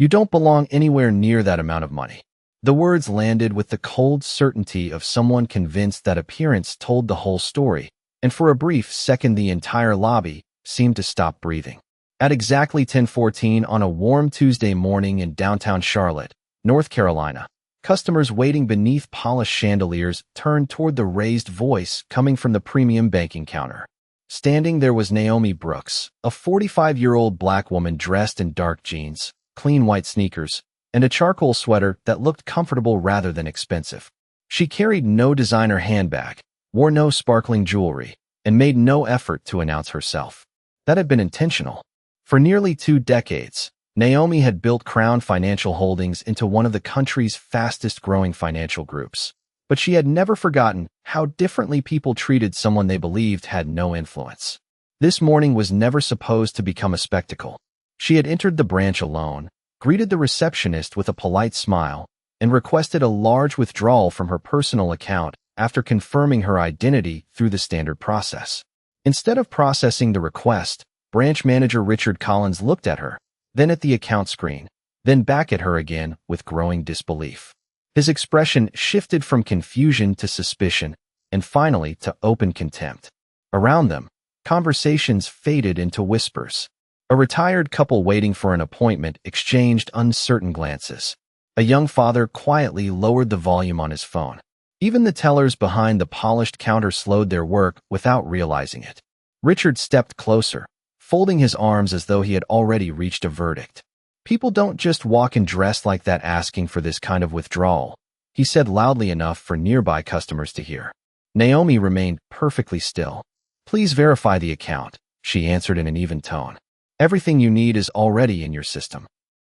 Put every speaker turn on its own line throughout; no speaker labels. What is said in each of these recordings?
You don't belong anywhere near that amount of money. The words landed with the cold certainty of someone convinced that appearance told the whole story, and for a brief second the entire lobby seemed to stop breathing. At exactly 10:14 on a warm Tuesday morning in downtown Charlotte, North Carolina, customers waiting beneath polished chandeliers turned toward the raised voice coming from the premium banking counter. Standing there was Naomi Brooks, a 45-year-old black woman dressed in dark jeans, clean white sneakers, and a charcoal sweater that looked comfortable rather than expensive. She carried no designer handbag, wore no sparkling jewelry, and made no effort to announce herself. That had been intentional. For nearly 2 decades, Naomi had built Crown Financial Holdings into one of the country's fastest-growing financial groups. But she had never forgotten how differently people treated someone they believed had no influence. This morning was never supposed to become a spectacle. She had entered the branch alone, greeted the receptionist with a polite smile, and requested a large withdrawal from her personal account after confirming her identity through the standard process. Instead of processing the request, branch manager Richard Collins looked at her, then at the account screen, then back at her again with growing disbelief. His expression shifted from confusion to suspicion, and finally to open contempt. Around them, conversations faded into whispers. A retired couple waiting for an appointment exchanged uncertain glances. A young father quietly lowered the volume on his phone. Even the tellers behind the polished counter slowed their work without realizing it. Richard stepped closer, folding his arms as though he had already reached a verdict. People don't just walk in dressed like that asking for this kind of withdrawal, he said loudly enough for nearby customers to hear. Naomi remained perfectly still. Please verify the account, she answered in an even tone. Everything you need is already in your system.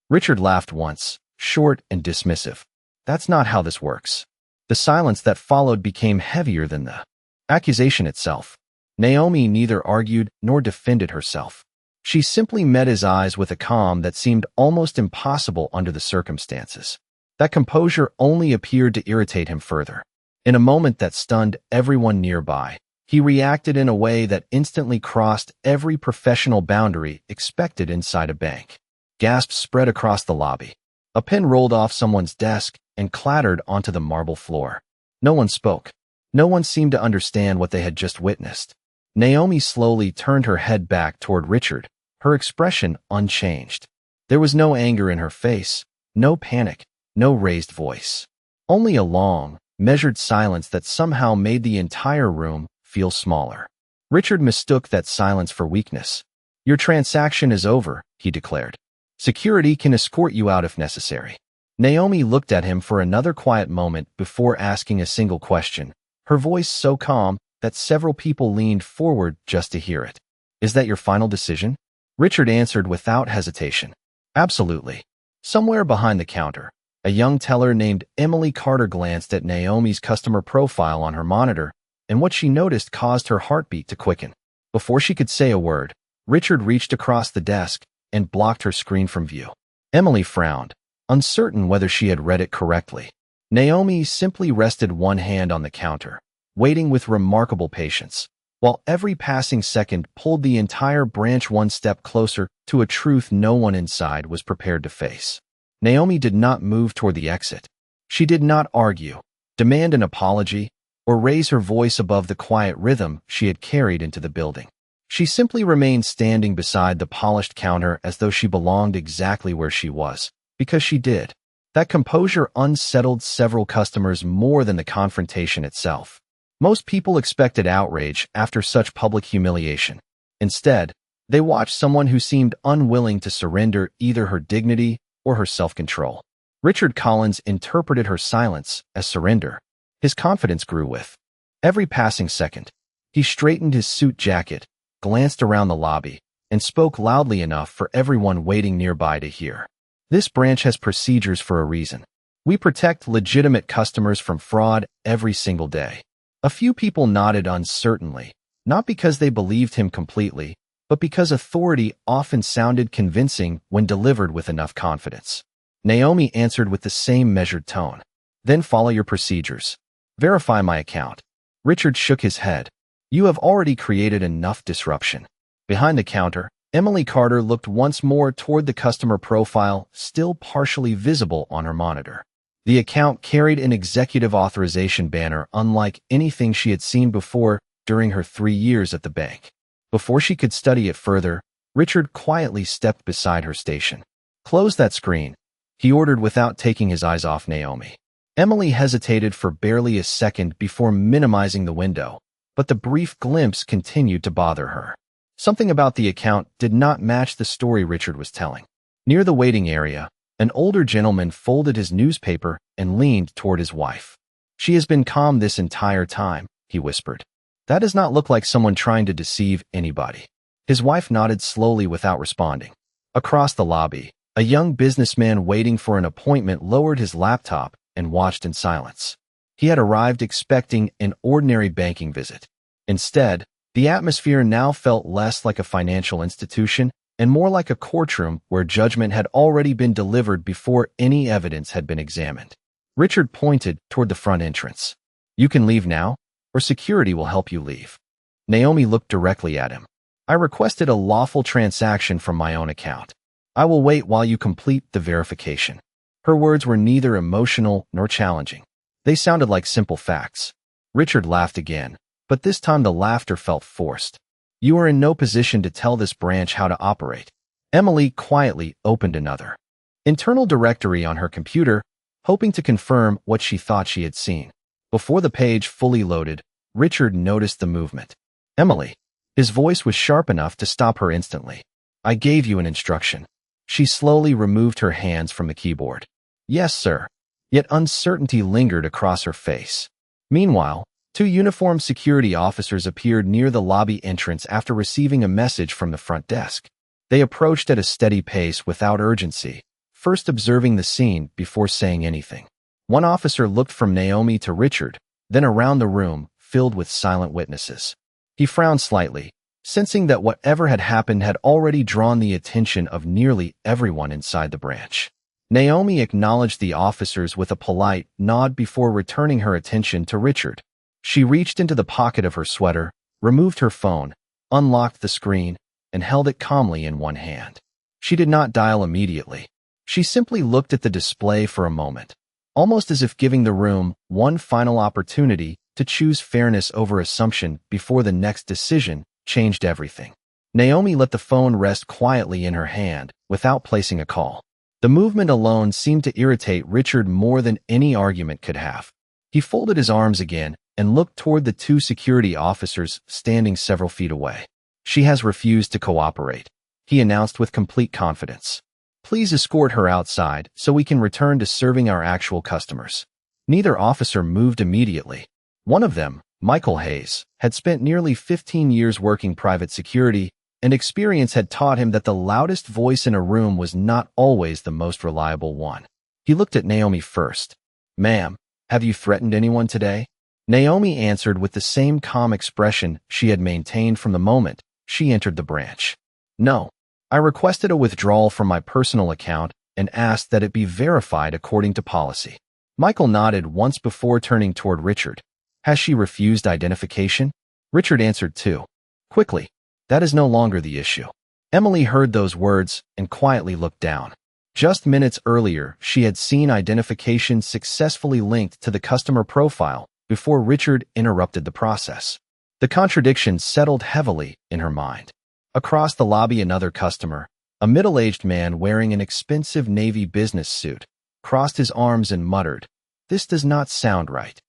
Richard laughed once, short and dismissive. That's not how this works. The silence that followed became heavier than the accusation itself. Naomi neither argued nor defended herself. She simply met his eyes with a calm that seemed almost impossible under the circumstances. That composure only appeared to irritate him further. In a moment that stunned everyone nearby, he reacted in a way that instantly crossed every professional boundary expected inside a bank. Gasps spread across the lobby. A pen rolled off someone's desk and clattered onto the marble floor. No one spoke. No one seemed to understand what they had just witnessed. Naomi slowly turned her head back toward Richard, her expression unchanged. There was no anger in her face, no panic, no raised voice. Only a long, measured silence that somehow made the entire room feel smaller. Richard mistook that silence for weakness. Your transaction is over, he declared. Security can escort you out if necessary. Naomi looked at him for another quiet moment before asking a single question, her voice so calm that several people leaned forward just to hear it. Is that your final decision? Richard answered without hesitation. Absolutely. Somewhere behind the counter, a young teller named Emily Carter glanced at Naomi's customer profile on her monitor, and what she noticed caused her heartbeat to quicken. Before she could say a word, Richard reached across the desk and blocked her screen from view. Emily frowned, uncertain whether she had read it correctly. Naomi simply rested one hand on the counter, waiting with remarkable patience, while every passing second pulled the entire branch one step closer to a truth no one inside was prepared to face. Naomi did not move toward the exit. She did not argue, demand an apology, or raise her voice above the quiet rhythm she had carried into the building. She simply remained standing beside the polished counter as though she belonged exactly where she was, because she did. That composure unsettled several customers more than the confrontation itself. Most people expected outrage after such public humiliation. Instead, they watched someone who seemed unwilling to surrender either her dignity or her self-control. Richard Collins interpreted her silence as surrender. His confidence grew with every passing second. He straightened his suit jacket, glanced around the lobby, and spoke loudly enough for everyone waiting nearby to hear. This branch has procedures for a reason. We protect legitimate customers from fraud every single day. A few people nodded uncertainly, not because they believed him completely, but because authority often sounded convincing when delivered with enough confidence. Naomi answered with the same measured tone. Then follow your procedures. Verify my account. Richard shook his head. You have already created enough disruption. Behind the counter, Emily Carter looked once more toward the customer profile, still partially visible on her monitor. The account carried an executive authorization banner unlike anything she had seen before during her 3 years at the bank. Before she could study it further, Richard quietly stepped beside her station. "Close that screen," he ordered without taking his eyes off Naomi. Emily hesitated for barely a second before minimizing the window, but the brief glimpse continued to bother her. Something about the account did not match the story Richard was telling. Near the waiting area, an older gentleman folded his newspaper and leaned toward his wife. "She has been calm this entire time," he whispered. "That does not look like someone trying to deceive anybody." His wife nodded slowly without responding. Across the lobby, a young businessman waiting for an appointment lowered his laptop and watched in silence. He had arrived expecting an ordinary banking visit. Instead, the atmosphere now felt less like a financial institution and more like a courtroom where judgment had already been delivered before any evidence had been examined. Richard pointed toward the front entrance. "You can leave now, or security will help you leave." Naomi looked directly at him. "I requested a lawful transaction from my own account. I will wait while you complete the verification." Her words were neither emotional nor challenging. They sounded like simple facts. Richard laughed again, but this time the laughter felt forced. "You are in no position to tell this branch how to operate." Emily quietly opened another internal directory on her computer, hoping to confirm what she thought she had seen. Before the page fully loaded, Richard noticed the movement. "Emily." His voice was sharp enough to stop her instantly. "I gave you an instruction." She slowly removed her hands from the keyboard. "Yes, sir." Yet uncertainty lingered across her face. Meanwhile, 2 uniformed security officers appeared near the lobby entrance after receiving a message from the front desk. They approached at a steady pace without urgency, first observing the scene before saying anything. One officer looked from Naomi to Richard, then around the room, filled with silent witnesses. He frowned slightly, sensing that whatever had happened had already drawn the attention of nearly everyone inside the branch. Naomi acknowledged the officers with a polite nod before returning her attention to Richard. She reached into the pocket of her sweater, removed her phone, unlocked the screen, and held it calmly in one hand. She did not dial immediately. She simply looked at the display for a moment, almost as if giving the room one final opportunity to choose fairness over assumption before the next decision changed everything. Naomi let the phone rest quietly in her hand without placing a call. The movement alone seemed to irritate Richard more than any argument could have. He folded his arms again and looked toward the 2 security officers standing several feet away. "She has refused to cooperate," he announced with complete confidence. "Please escort her outside so we can return to serving our actual customers." Neither officer moved immediately. One of them, Michael Hayes, had spent nearly 15 years working private security, and experience had taught him that the loudest voice in a room was not always the most reliable one. He looked at Naomi first. "Ma'am, have you threatened anyone today?" Naomi answered with the same calm expression she had maintained from the moment she entered the branch. "No. I requested a withdrawal from my personal account and asked that it be verified according to policy." Michael nodded once before turning toward Richard. "Has she refused identification?" Richard answered too. Quickly. "That is no longer the issue." Emily heard those words and quietly looked down. Just minutes earlier, she had seen identification successfully linked to the customer profile before Richard interrupted the process. The contradiction settled heavily in her mind. Across the lobby, another customer, a middle-aged man wearing an expensive navy business suit, crossed his arms and muttered, "This does not sound right."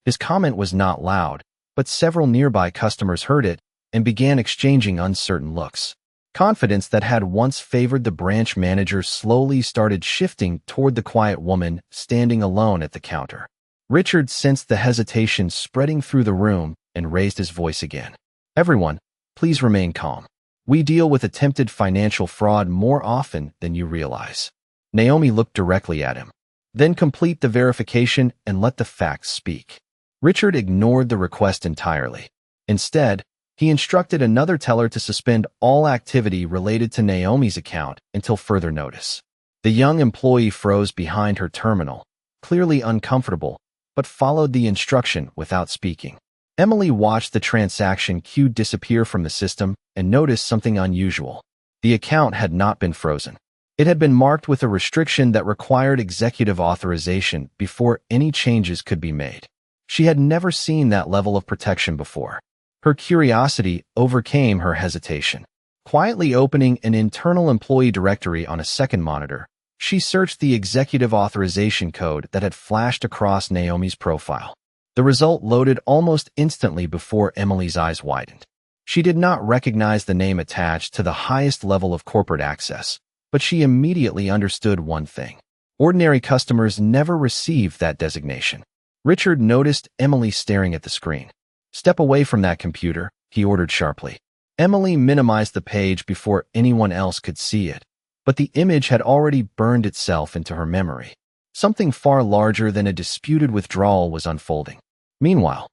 His comment was not loud, but several nearby customers heard it and began exchanging uncertain looks. Confidence that had once favored the branch manager slowly started shifting toward the quiet woman standing alone at the counter. Richard sensed the hesitation spreading through the room and raised his voice again. "Everyone, please remain calm. We deal with attempted financial fraud more often than you realize." Naomi looked directly at him. "Then complete the verification and let the facts speak." Richard ignored the request entirely. Instead, he instructed another teller to suspend all activity related to Naomi's account until further notice. The young employee froze behind her terminal, clearly uncomfortable, but followed the instruction without speaking. Emily watched the transaction queue disappear from the system and noticed something unusual. The account had not been frozen. It had been marked with a restriction that required executive authorization before any changes could be made. She had never seen that level of protection before. Her curiosity overcame her hesitation. Quietly opening an internal employee directory on a second monitor, she searched the executive authorization code that had flashed across Naomi's profile. The result loaded almost instantly before Emily's eyes widened. She did not recognize the name attached to the highest level of corporate access, but she immediately understood one thing. Ordinary customers never received that designation. Richard noticed Emily staring at the screen. "Step away from that computer," he ordered sharply. Emily minimized the page before anyone else could see it, but the image had already burned itself into her memory. Something far larger than a disputed withdrawal was unfolding. Meanwhile,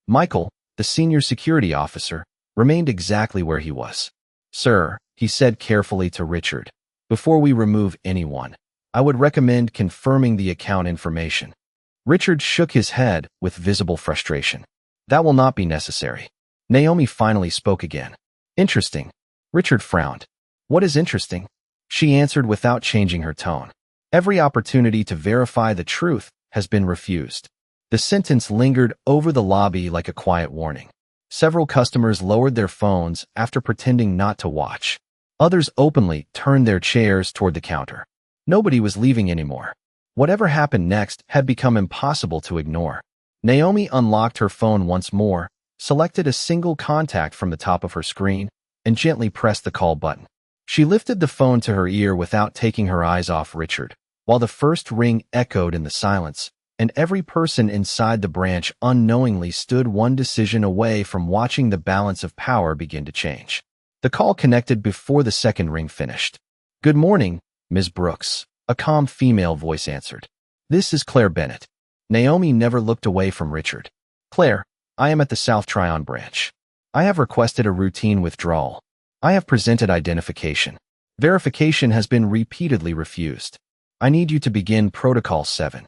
Michael, the senior security officer, remained exactly where he was. "Sir," he said carefully to Richard, "before we remove anyone, I would recommend confirming the account information." Richard shook his head with visible frustration. "That will not be necessary." Naomi finally spoke again. "Interesting." Richard frowned. "What is interesting?" She answered without changing her tone. "Every opportunity to verify the truth has been refused." The sentence lingered over the lobby like a quiet warning. Several customers lowered their phones after pretending not to watch. Others openly turned their chairs toward the counter. Nobody was leaving anymore. Whatever happened next had become impossible to ignore. Naomi unlocked her phone once more, selected a single contact from the top of her screen, and gently pressed the call button. She lifted the phone to her ear without taking her eyes off Richard, while the first ring echoed in the silence, and every person inside the branch unknowingly stood one decision away from watching the balance of power begin to change. The call connected before the second ring finished. "Good morning, Ms. Brooks," a calm female voice answered. "This is Claire Bennett." Naomi never looked away from Richard. "Claire, I am at the South Tryon branch. I have requested a routine withdrawal. I have presented identification. Verification has been repeatedly refused. I need you to begin Protocol 7.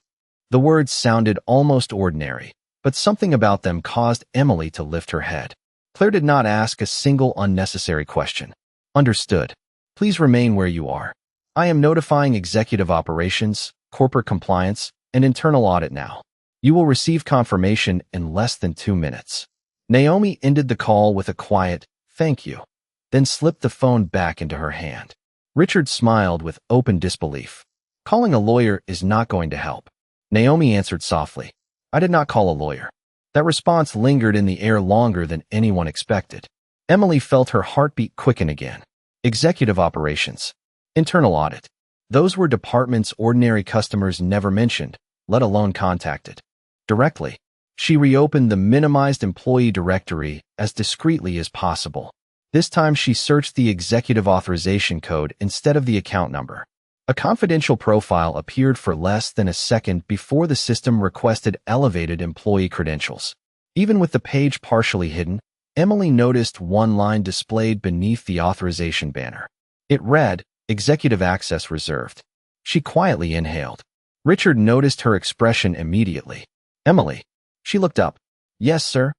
The words sounded almost ordinary, but something about them caused Emily to lift her head. Claire did not ask a single unnecessary question. "Understood. Please remain where you are. I am notifying executive operations, corporate compliance, and internal audit now. You will receive confirmation in less than 2 minutes." Naomi ended the call with a quiet, "Thank you," then slipped the phone back into her hand. Richard smiled with open disbelief. "Calling a lawyer is not going to help." Naomi answered softly, "I did not call a lawyer." That response lingered in the air longer than anyone expected. Emily felt her heartbeat quicken again. Executive operations. Internal audit. Those were departments ordinary customers never mentioned, let alone contacted. Directly, she reopened the minimized employee directory as discreetly as possible. This time she searched the executive authorization code instead of the account number. A confidential profile appeared for less than a second before the system requested elevated employee credentials. Even with the page partially hidden, Emily noticed one line displayed beneath the authorization banner. It read, "Executive access reserved." She quietly inhaled. Richard noticed her expression immediately. "Emily." She looked up. "Yes, sir."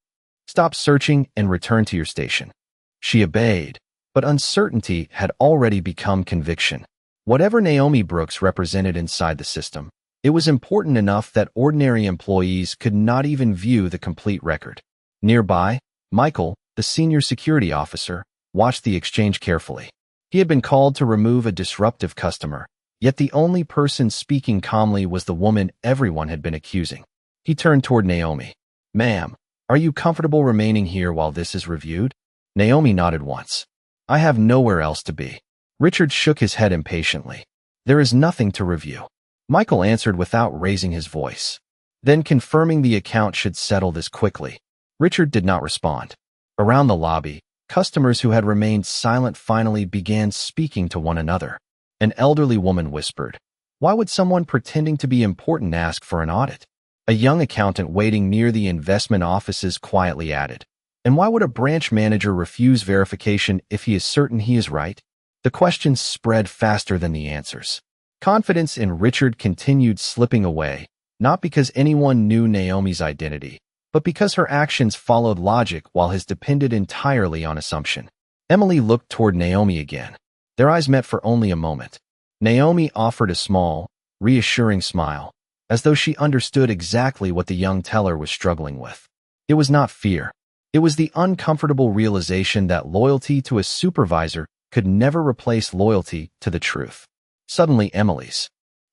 "Stop searching and return to your station." She obeyed, but uncertainty had already become conviction. Whatever Naomi Brooks represented inside the system, it was important enough that ordinary employees could not even view the complete record. Nearby, Michael, the senior security officer, watched the exchange carefully. He had been called to remove a disruptive customer, yet the only person speaking calmly was the woman everyone had been accusing. He turned toward Naomi. "Ma'am, are you comfortable remaining here while this is reviewed?" Naomi nodded once. "I have nowhere else to be." Richard shook his head impatiently. "There is nothing to review." Michael answered without raising his voice. "Then confirming the account should settle this quickly." Richard did not respond. Around the lobby, customers who had remained silent finally began speaking to one another. An elderly woman whispered, "Why would someone pretending to be important ask for an audit?" A young accountant waiting near the investment offices quietly added, "And why would a branch manager refuse verification if he is certain he is right?" The questions spread faster than the answers. Confidence in Richard continued slipping away, not because anyone knew Naomi's identity, but because her actions followed logic while his depended entirely on assumption. Emily looked toward Naomi again. Their eyes met for only a moment. Naomi offered a small, reassuring smile, as though she understood exactly what the young teller was struggling with. It was not fear. It was the uncomfortable realization that loyalty to a supervisor could never replace loyalty to the truth. Suddenly, Emily's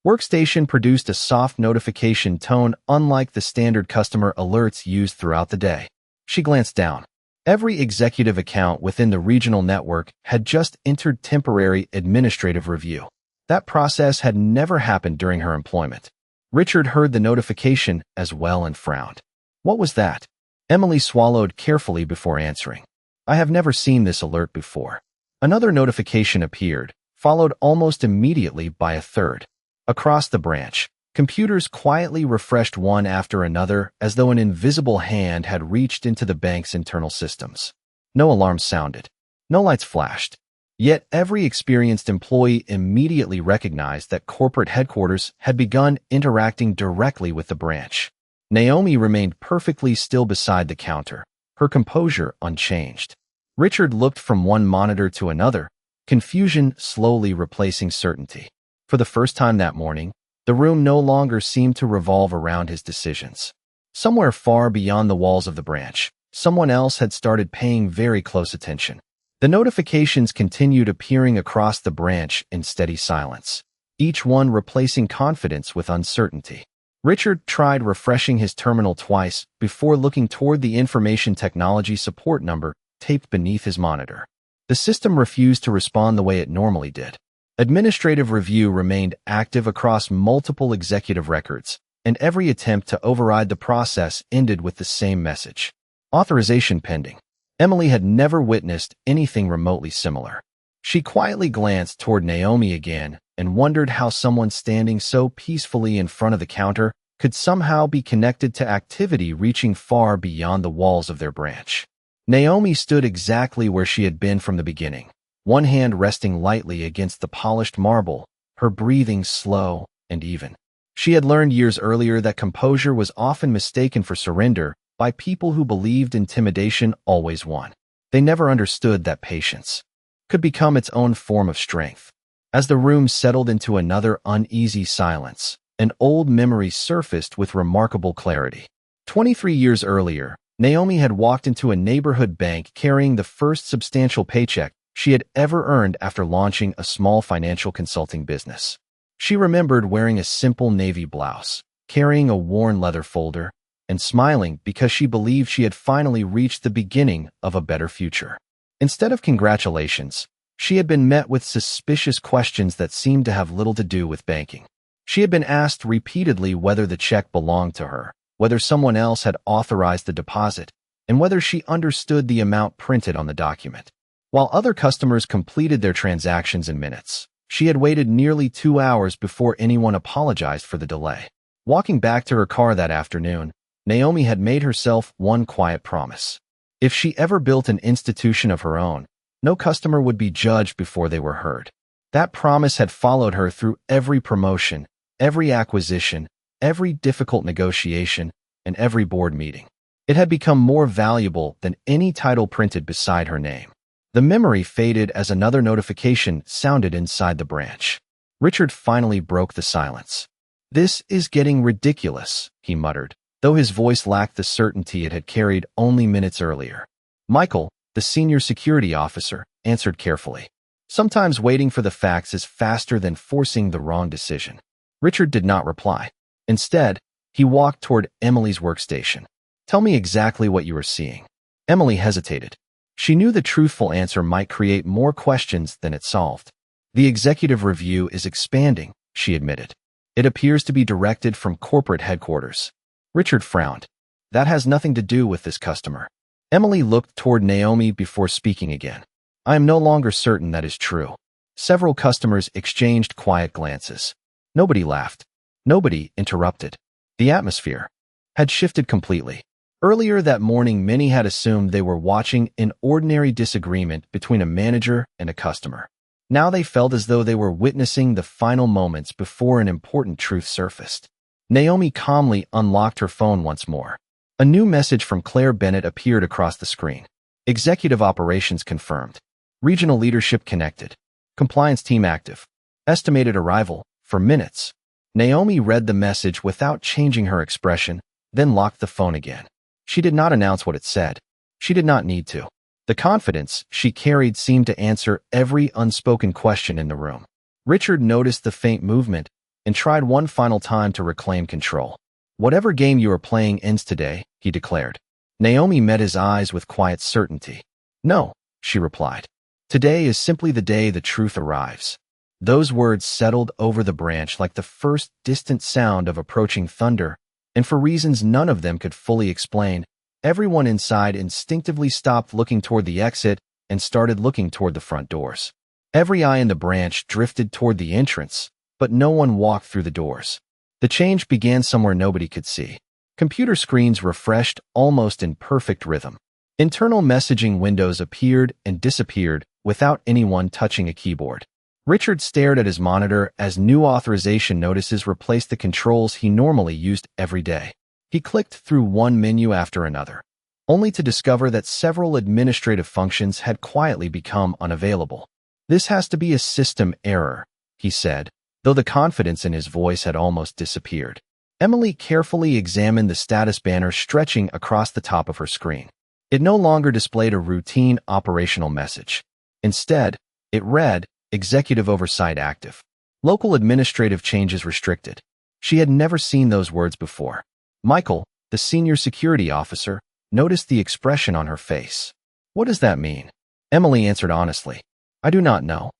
workstation produced a soft notification tone unlike the standard customer alerts used throughout the day. She glanced down. Every executive account within the regional network had just entered temporary administrative review. That process had never happened during her employment. Richard heard the notification as well and frowned. What was that? Emily swallowed carefully before answering. I have never seen this alert before. Another notification appeared, followed almost immediately by a third. Across the branch, computers quietly refreshed one after another as though an invisible hand had reached into the bank's internal systems. No alarms sounded. No lights flashed. Yet every experienced employee immediately recognized that corporate headquarters had begun interacting directly with the branch. Naomi remained perfectly still beside the counter, her composure unchanged. Richard looked from one monitor to another, confusion slowly replacing certainty. For the first time that morning, the room no longer seemed to revolve around his decisions. Somewhere far beyond the walls of the branch, someone else had started paying very close attention. The notifications continued appearing across the branch in steady silence, each one replacing confidence with uncertainty. Richard tried refreshing his terminal twice before looking toward the information technology support number taped beneath his monitor. The system refused to respond the way it normally did. Administrative review remained active across multiple executive records, and every attempt to override the process ended with the same message. Authorization pending. Emily had never witnessed anything remotely similar. She quietly glanced toward Naomi again and wondered how someone standing so peacefully in front of the counter could somehow be connected to activity reaching far beyond the walls of their branch. Naomi stood exactly where she had been from the beginning, one hand resting lightly against the polished marble, her breathing slow and even. She had learned years earlier that composure was often mistaken for surrender by people who believed intimidation always won. They never understood that patience could become its own form of strength. As the room settled into another uneasy silence, an old memory surfaced with remarkable clarity. 23 years earlier, Naomi had walked into a neighborhood bank carrying the first substantial paycheck she had ever earned after launching a small financial consulting business. She remembered wearing a simple navy blouse, carrying a worn leather folder, and smiling because she believed she had finally reached the beginning of a better future. Instead of congratulations, she had been met with suspicious questions that seemed to have little to do with banking. She had been asked repeatedly whether the check belonged to her, whether someone else had authorized the deposit, and whether she understood the amount printed on the document. While other customers completed their transactions in minutes, she had waited nearly 2 hours before anyone apologized for the delay. Walking back to her car that afternoon, Naomi had made herself one quiet promise. If she ever built an institution of her own, no customer would be judged before they were heard. That promise had followed her through every promotion, every acquisition, every difficult negotiation, and every board meeting. It had become more valuable than any title printed beside her name. The memory faded as another notification sounded inside the branch. Richard finally broke the silence. "This is getting ridiculous," he muttered, though his voice lacked the certainty it had carried only minutes earlier. Michael, the senior security officer, answered carefully. Sometimes waiting for the facts is faster than forcing the wrong decision. Richard did not reply. Instead, he walked toward Emily's workstation. "Tell me exactly what you are seeing." Emily hesitated. She knew the truthful answer might create more questions than it solved. "The executive review is expanding," she admitted. "It appears to be directed from corporate headquarters." Richard frowned. "That has nothing to do with this customer." Emily looked toward Naomi before speaking again. "I am no longer certain that is true." Several customers exchanged quiet glances. Nobody laughed. Nobody interrupted. The atmosphere had shifted completely. Earlier that morning, many had assumed they were watching an ordinary disagreement between a manager and a customer. Now they felt as though they were witnessing the final moments before an important truth surfaced. Naomi calmly unlocked her phone once more. A new message from Claire Bennett appeared across the screen. "Executive operations confirmed. Regional leadership connected." Compliance team active. Estimated arrival, for minutes. Naomi read the message without changing her expression, then locked the phone again. She did not announce what it said. She did not need to. The confidence she carried seemed to answer every unspoken question in the room. Richard noticed the faint movement and tried one final time to reclaim control. Whatever game you are playing ends today, he declared. Naomi met his eyes with quiet certainty. No, she replied. Today is simply the day the truth arrives. Those words settled over the branch like the first distant sound of approaching thunder, and for reasons none of them could fully explain, everyone inside instinctively stopped looking toward the exit and started looking toward the front doors. Every eye in the branch drifted toward the entrance, but no one walked through the doors. The change began somewhere nobody could see. Computer screens refreshed almost in perfect rhythm. Internal messaging windows appeared and disappeared without anyone touching a keyboard. Richard stared at his monitor as new authorization notices replaced the controls he normally used every day. He clicked through one menu after another, only to discover that several administrative functions had quietly become unavailable. This has to be a system error, he said, though the confidence in his voice had almost disappeared. Emily carefully examined the status banner stretching across the top of her screen. It no longer displayed a routine operational message. Instead, it read, Executive Oversight Active. Local administrative changes restricted. She had never seen those words before. Michael, the senior security officer, noticed the expression on her face. What does that mean? Emily answered honestly. I do not know.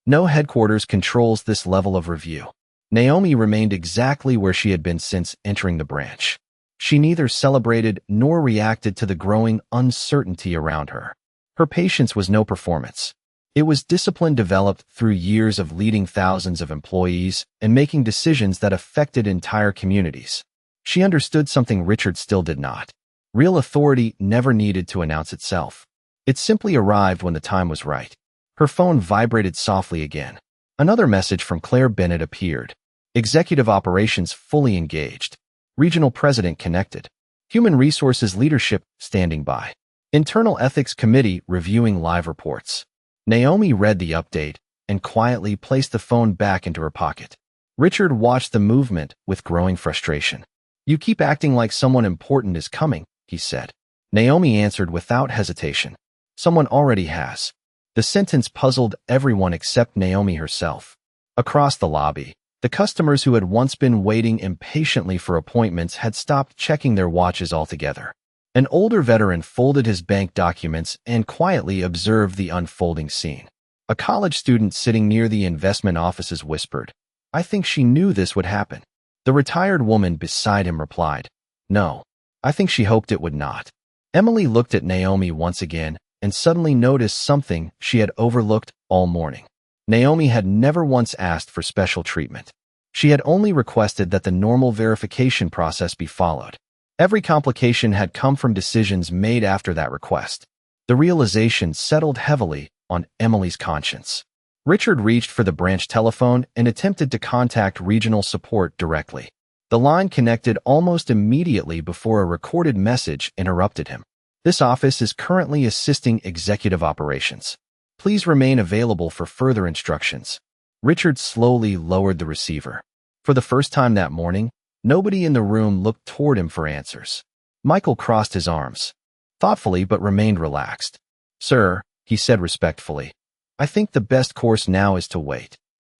No headquarters controls this level of review. Naomi remained exactly where she had been since entering the branch. She neither celebrated nor reacted to the growing uncertainty around her. Her patience was no performance. It was discipline developed through years of leading thousands of employees and making decisions that affected entire communities. She understood something Richard still did not. Real authority never needed to announce itself. It simply arrived when the time was right. Her phone vibrated softly again. Another message from Claire Bennett appeared. Executive operations fully engaged. Regional president connected. Human resources leadership standing by. Internal ethics committee reviewing live reports. Naomi read the update and quietly placed the phone back into her pocket. Richard watched the movement with growing frustration. You keep acting like someone important is coming, he said. Naomi answered without hesitation. Someone already has. The sentence puzzled everyone except Naomi herself. Across the lobby, the customers who had once been waiting impatiently for appointments had stopped checking their watches altogether. An older veteran folded his bank documents and quietly observed the unfolding scene. A college student sitting near the investment offices whispered, I think she knew this would happen. The retired woman beside him replied, No, I think she hoped it would not. Emily looked at Naomi once again and suddenly noticed something she had overlooked all morning. Naomi had never once asked for special treatment. She had only requested that the normal verification process be followed. Every complication had come from decisions made after that request. The realization settled heavily on Emily's conscience. Richard reached for the branch telephone and attempted to contact regional support directly. The line connected almost immediately before a recorded message interrupted him. This office is currently assisting executive operations. Please remain available for further instructions. Richard slowly lowered the receiver. For the first time that morning, nobody in the room looked toward him for answers. Michael crossed his arms, thoughtfully but remained relaxed. Sir, he said respectfully, I think the best course now is to wait.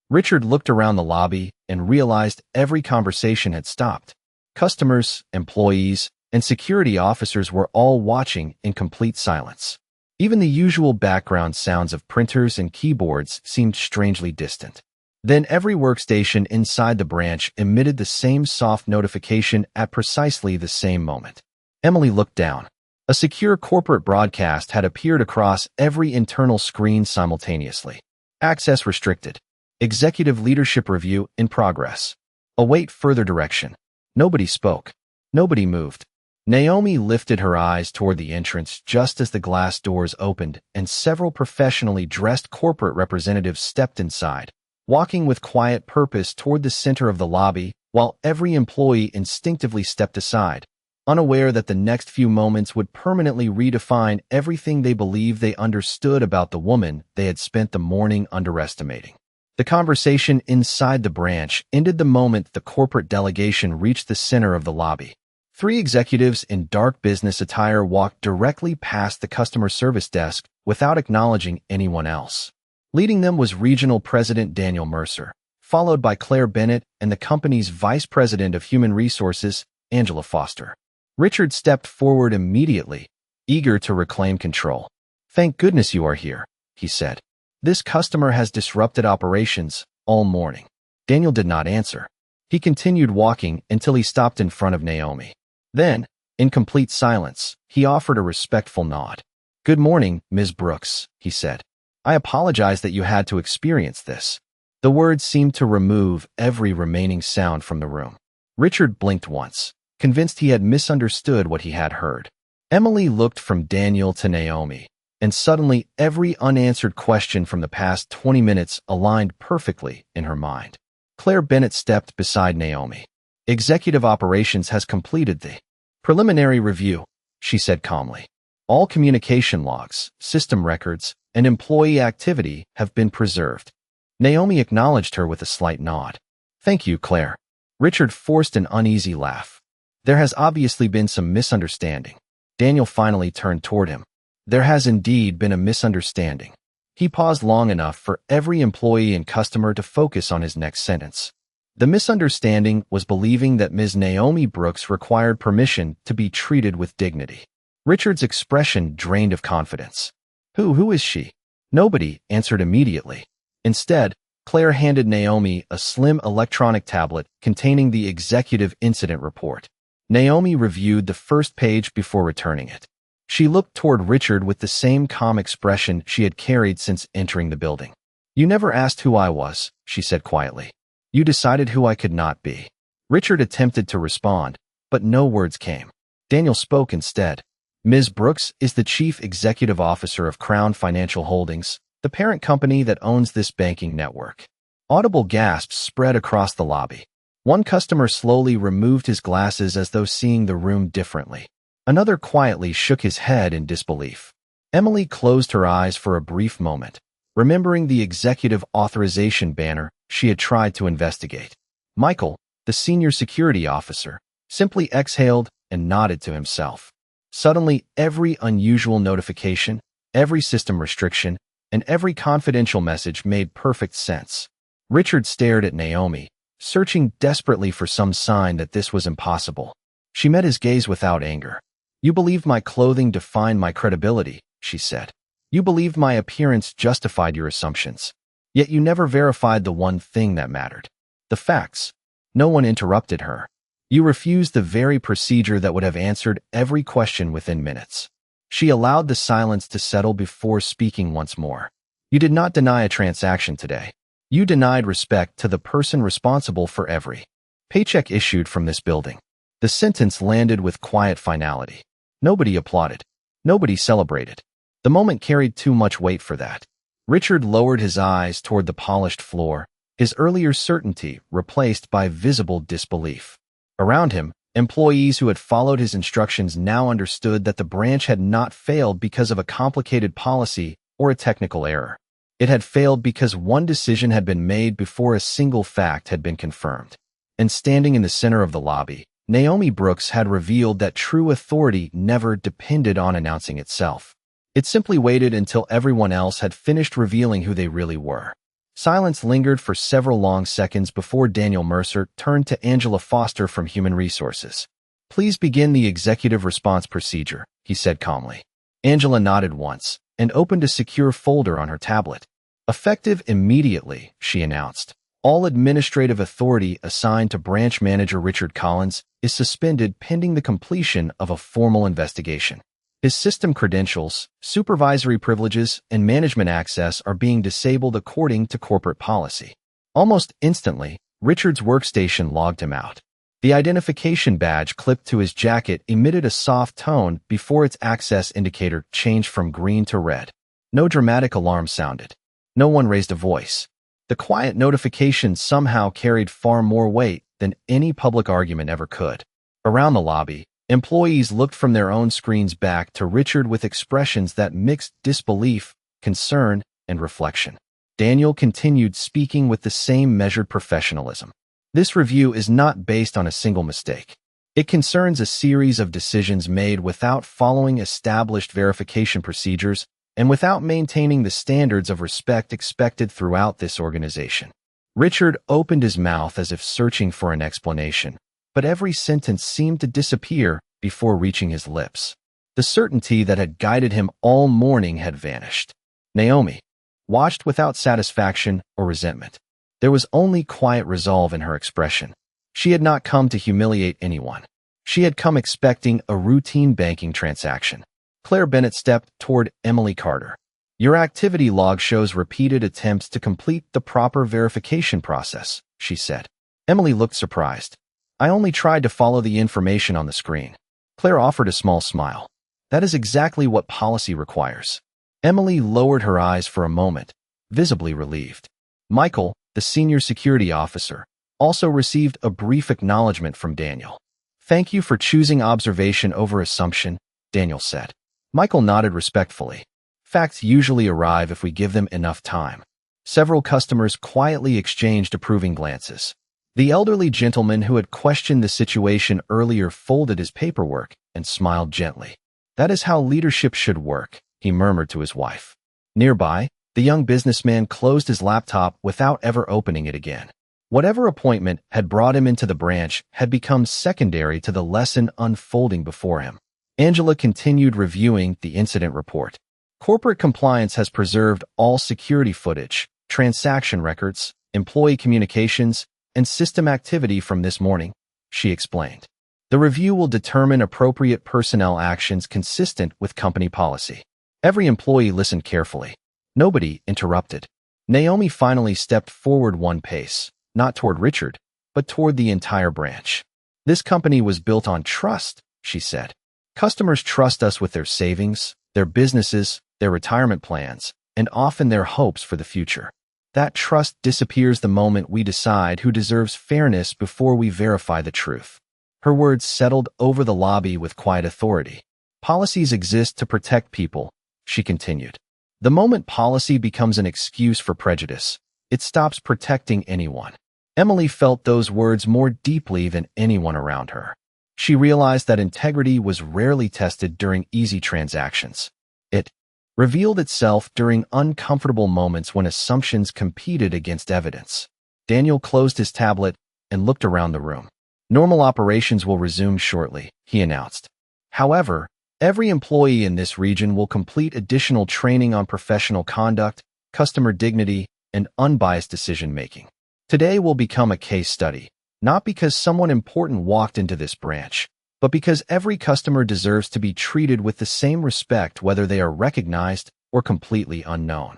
Richard looked around the lobby and realized every conversation had stopped. Customers, employees, and security officers were all watching in complete silence. Even the usual background sounds of printers and keyboards seemed strangely distant. Then every workstation inside the branch emitted the same soft notification at precisely the same moment. Emily looked down. A secure corporate broadcast had appeared across every internal screen simultaneously. Access restricted. Executive leadership review in progress. Await further direction. Nobody spoke. Nobody moved. Naomi lifted her eyes toward the entrance just as the glass doors opened and several professionally dressed corporate representatives stepped inside, walking with quiet purpose toward the center of the lobby while every employee instinctively stepped aside. unaware that the next few moments would permanently redefine everything they believed they understood about the woman they had spent the morning underestimating. The conversation inside the branch ended the moment the corporate delegation reached the center of the lobby. Three executives in dark business attire walked directly past the customer service desk without acknowledging anyone else. Leading them was Regional President Daniel Mercer, followed by Claire Bennett and the company's Vice President of Human Resources, Angela Foster. Richard stepped forward immediately, eager to reclaim control. "Thank goodness you are here," he said. "This customer has disrupted operations all morning." Daniel did not answer. He continued walking until he stopped in front of Naomi. Then, in complete silence, he offered a respectful nod. "Good morning, Ms. Brooks," he said. "I apologize that you had to experience this." The words seemed to remove every remaining sound from the room. Richard blinked once, convinced he had misunderstood what he had heard. Emily looked from Daniel to Naomi, and suddenly every unanswered question from the past 20 minutes aligned perfectly in her mind. Claire Bennett stepped beside Naomi. "Executive Operations has completed the preliminary review," she said calmly. "All communication logs, system records, and employee activity have been preserved." Naomi acknowledged her with a slight nod. "Thank you, Claire." Richard forced an uneasy laugh. "There has obviously been some misunderstanding." Daniel finally turned toward him. "There has indeed been a misunderstanding." He paused long enough for every employee and customer to focus on his next sentence. The misunderstanding was believing that Ms. Naomi Brooks required permission to be treated with dignity. Richard's expression drained of confidence. Who is she?" Nobody answered immediately. Instead, Claire handed Naomi a slim electronic tablet containing the executive incident report. Naomi reviewed the first page before returning it. She looked toward Richard with the same calm expression she had carried since entering the building. "You never asked who I was," she said quietly. "You decided who I could not be." Richard attempted to respond, but no words came. Daniel spoke instead. "Ms. Brooks is the Chief Executive Officer of Crown Financial Holdings, the parent company that owns this banking network." Audible gasps spread across the lobby. One customer slowly removed his glasses as though seeing the room differently. Another quietly shook his head in disbelief. Emily closed her eyes for a brief moment, remembering the executive authorization banner she had tried to investigate. Michael, the senior security officer, simply exhaled and nodded to himself. Suddenly, every unusual notification, every system restriction, and every confidential message made perfect sense. Richard stared at Naomi, searching desperately for some sign that this was impossible. She met his gaze without anger. "You believed my clothing defined my credibility," she said. "You believed my appearance justified your assumptions. Yet you never verified the one thing that mattered. The facts." No one interrupted her. "You refused the very procedure that would have answered every question within minutes." She allowed the silence to settle before speaking once more. "You did not deny a transaction today. You denied respect to the person responsible for every paycheck issued from this building." The sentence landed with quiet finality. Nobody applauded. Nobody celebrated. The moment carried too much weight for that. Richard lowered his eyes toward the polished floor, his earlier certainty replaced by visible disbelief. Around him, employees who had followed his instructions now understood that the branch had not failed because of a complicated policy or a technical error. It had failed because one decision had been made before a single fact had been confirmed. And standing in the center of the lobby, Naomi Brooks had revealed that true authority never depended on announcing itself. It simply waited until everyone else had finished revealing who they really were. Silence lingered for several long seconds before Daniel Mercer turned to Angela Foster from Human Resources. "Please begin the executive response procedure," he said calmly. Angela nodded once and opened a secure folder on her tablet. "Effective immediately," she announced. "All administrative authority assigned to branch manager Richard Collins is suspended pending the completion of a formal investigation. His system credentials, supervisory privileges, and management access are being disabled according to corporate policy." Almost instantly, Richard's workstation logged him out. The identification badge clipped to his jacket emitted a soft tone before its access indicator changed from green to red. No dramatic alarm sounded. No one raised a voice. The quiet notification somehow carried far more weight than any public argument ever could. Around the lobby, Employees looked from their own screens back to Richard with expressions that mixed disbelief, concern, and reflection. Daniel continued speaking with the same measured professionalism. This review is not based on a single mistake. It concerns a series of decisions made without following established verification procedures and without maintaining the standards of respect expected throughout this organization. Richard opened his mouth as if searching for an explanation, but every sentence seemed to disappear before reaching his lips. The certainty that had guided him all morning had vanished. Naomi watched without satisfaction or resentment. There was only quiet resolve in her expression. She had not come to humiliate anyone. She had come expecting a routine banking transaction. Claire Bennett stepped toward Emily Carter. Your activity log shows repeated attempts to complete the proper verification process, she said. Emily looked surprised. I only tried to follow the information on the screen. Claire offered a small smile. That is exactly what policy requires. Emily lowered her eyes for a moment, visibly relieved. Michael, the senior security officer, also received a brief acknowledgement from Daniel. Thank you for choosing observation over assumption, Daniel said. Michael nodded respectfully. Facts usually arrive if we give them enough time. Several customers quietly exchanged approving glances. The elderly gentleman who had questioned the situation earlier folded his paperwork and smiled gently. That is how leadership should work, he murmured to his wife. Nearby, the young businessman closed his laptop without ever opening it again. Whatever appointment had brought him into the branch had become secondary to the lesson unfolding before him. Angela continued reviewing the incident report. Corporate compliance has preserved all security footage, transaction records, employee communications, and system activity from this morning, she explained. The review will determine appropriate personnel actions consistent with company policy. Every employee listened carefully. Nobody interrupted. Naomi finally stepped forward one pace, not toward Richard, but toward the entire branch. This company was built on trust, she said. Customers trust us with their savings, their businesses, their retirement plans, and often their hopes for the future. That trust disappears the moment we decide who deserves fairness before we verify the truth. Her words settled over the lobby with quiet authority. Policies exist to protect people, she continued. The moment policy becomes an excuse for prejudice, it stops protecting anyone. Emily felt those words more deeply than anyone around her. She realized that integrity was rarely tested during easy transactions. It revealed itself during uncomfortable moments when assumptions competed against evidence. Daniel closed his tablet and looked around the room. Normal operations will resume shortly, he announced. However, every employee in this region will complete additional training on professional conduct, customer dignity, and unbiased decision-making. Today will become a case study, not because someone important walked into this branch, but because every customer deserves to be treated with the same respect whether they are recognized or completely unknown.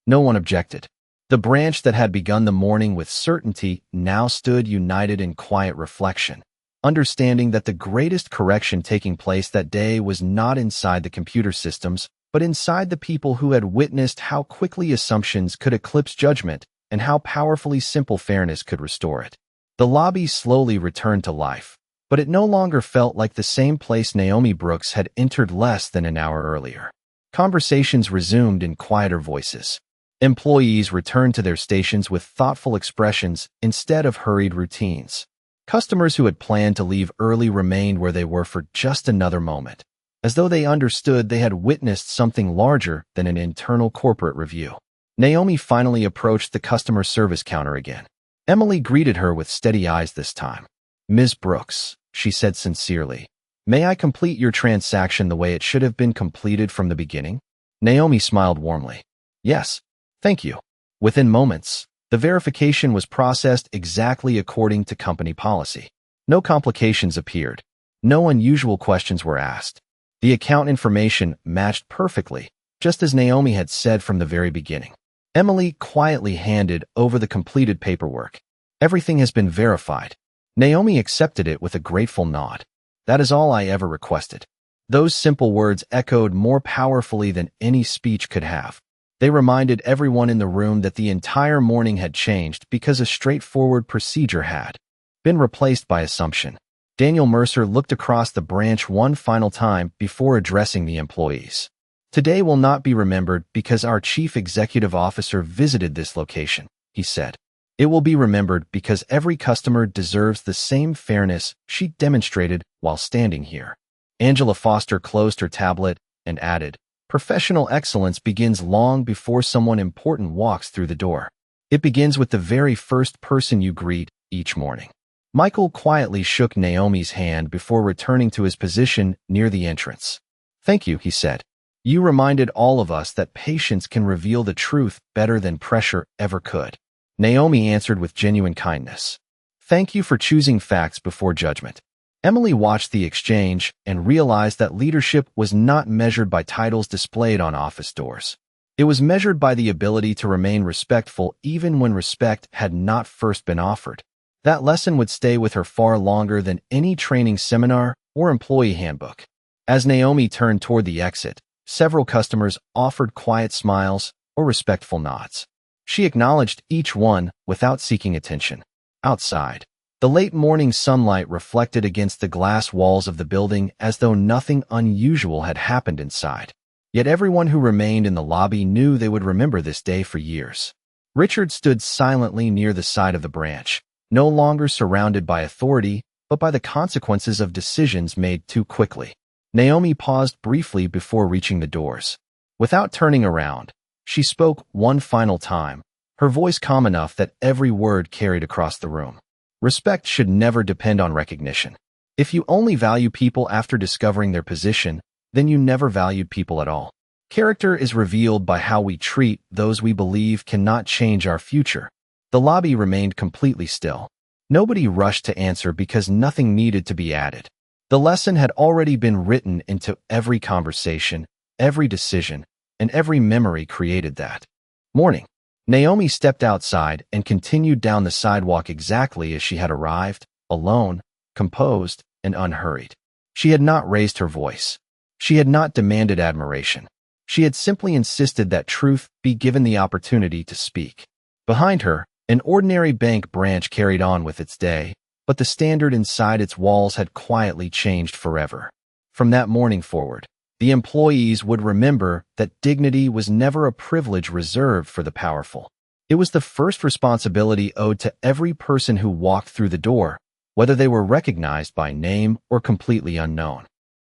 No one objected. The branch that had begun the morning with certainty now stood united in quiet reflection, understanding that the greatest correction taking place that day was not inside the computer systems, but inside the people who had witnessed how quickly assumptions could eclipse judgment and how powerfully simple fairness could restore it. The lobby slowly returned to life, but it no longer felt like the same place Naomi Brooks had entered less than an hour earlier. Conversations resumed in quieter voices. Employees returned to their stations with thoughtful expressions instead of hurried routines. Customers who had planned to leave early remained where they were for just another moment, as though they understood they had witnessed something larger than an internal corporate review. Naomi finally approached the customer service counter again. Emily greeted her with steady eyes this time. Ms. Brooks, she said sincerely, may I complete your transaction the way it should have been completed from the beginning? Naomi smiled warmly. Yes, thank you. Within moments, the verification was processed exactly according to company policy. No complications appeared. No unusual questions were asked. The account information matched perfectly, just as Naomi had said from the very beginning. Emily quietly handed over the completed paperwork. Everything has been verified. Naomi accepted it with a grateful nod. That is all I ever requested. Those simple words echoed more powerfully than any speech could have. They reminded everyone in the room that the entire morning had changed because a straightforward procedure had been replaced by assumption. Daniel Mercer looked across the branch one final time before addressing the employees. Today will not be remembered because our chief executive officer visited this location, he said. It will be remembered because every customer deserves the same fairness she demonstrated while standing here. Angela Foster closed her tablet and added, professional excellence begins long before someone important walks through the door. It begins with the very first person you greet each morning. Michael quietly shook Naomi's hand before returning to his position near the entrance. Thank you, he said. You reminded all of us that patience can reveal the truth better than pressure ever could. Naomi answered with genuine kindness. Thank you for choosing facts before judgment. Emily watched the exchange and realized that leadership was not measured by titles displayed on office doors. It was measured by the ability to remain respectful even when respect had not first been offered. That lesson would stay with her far longer than any training seminar or employee handbook. As Naomi turned toward the exit, several customers offered quiet smiles or respectful nods. She acknowledged each one without seeking attention. Outside, the late morning sunlight reflected against the glass walls of the building as though nothing unusual had happened inside. Yet everyone who remained in the lobby knew they would remember this day for years. Richard stood silently near the side of the branch, no longer surrounded by authority, but by the consequences of decisions made too quickly. Naomi paused briefly before reaching the doors. Without turning around, she spoke one final time, her voice calm enough that every word carried across the room. Respect should never depend on recognition. If you only value people after discovering their position, then you never valued people at all. Character is revealed by how we treat those we believe cannot change our future. The lobby remained completely still. Nobody rushed to answer because nothing needed to be added. The lesson had already been written into every conversation, every decision, and every memory created that morning. Naomi stepped outside and continued down the sidewalk exactly as she had arrived, alone, composed, and unhurried. She had not raised her voice. She had not demanded admiration. She had simply insisted that truth be given the opportunity to speak. Behind her, an ordinary bank branch carried on with its day, but the standard inside its walls had quietly changed forever. From that morning forward, the employees would remember that dignity was never a privilege reserved for the powerful. It was the first responsibility owed to every person who walked through the door, whether they were recognized by name or completely unknown.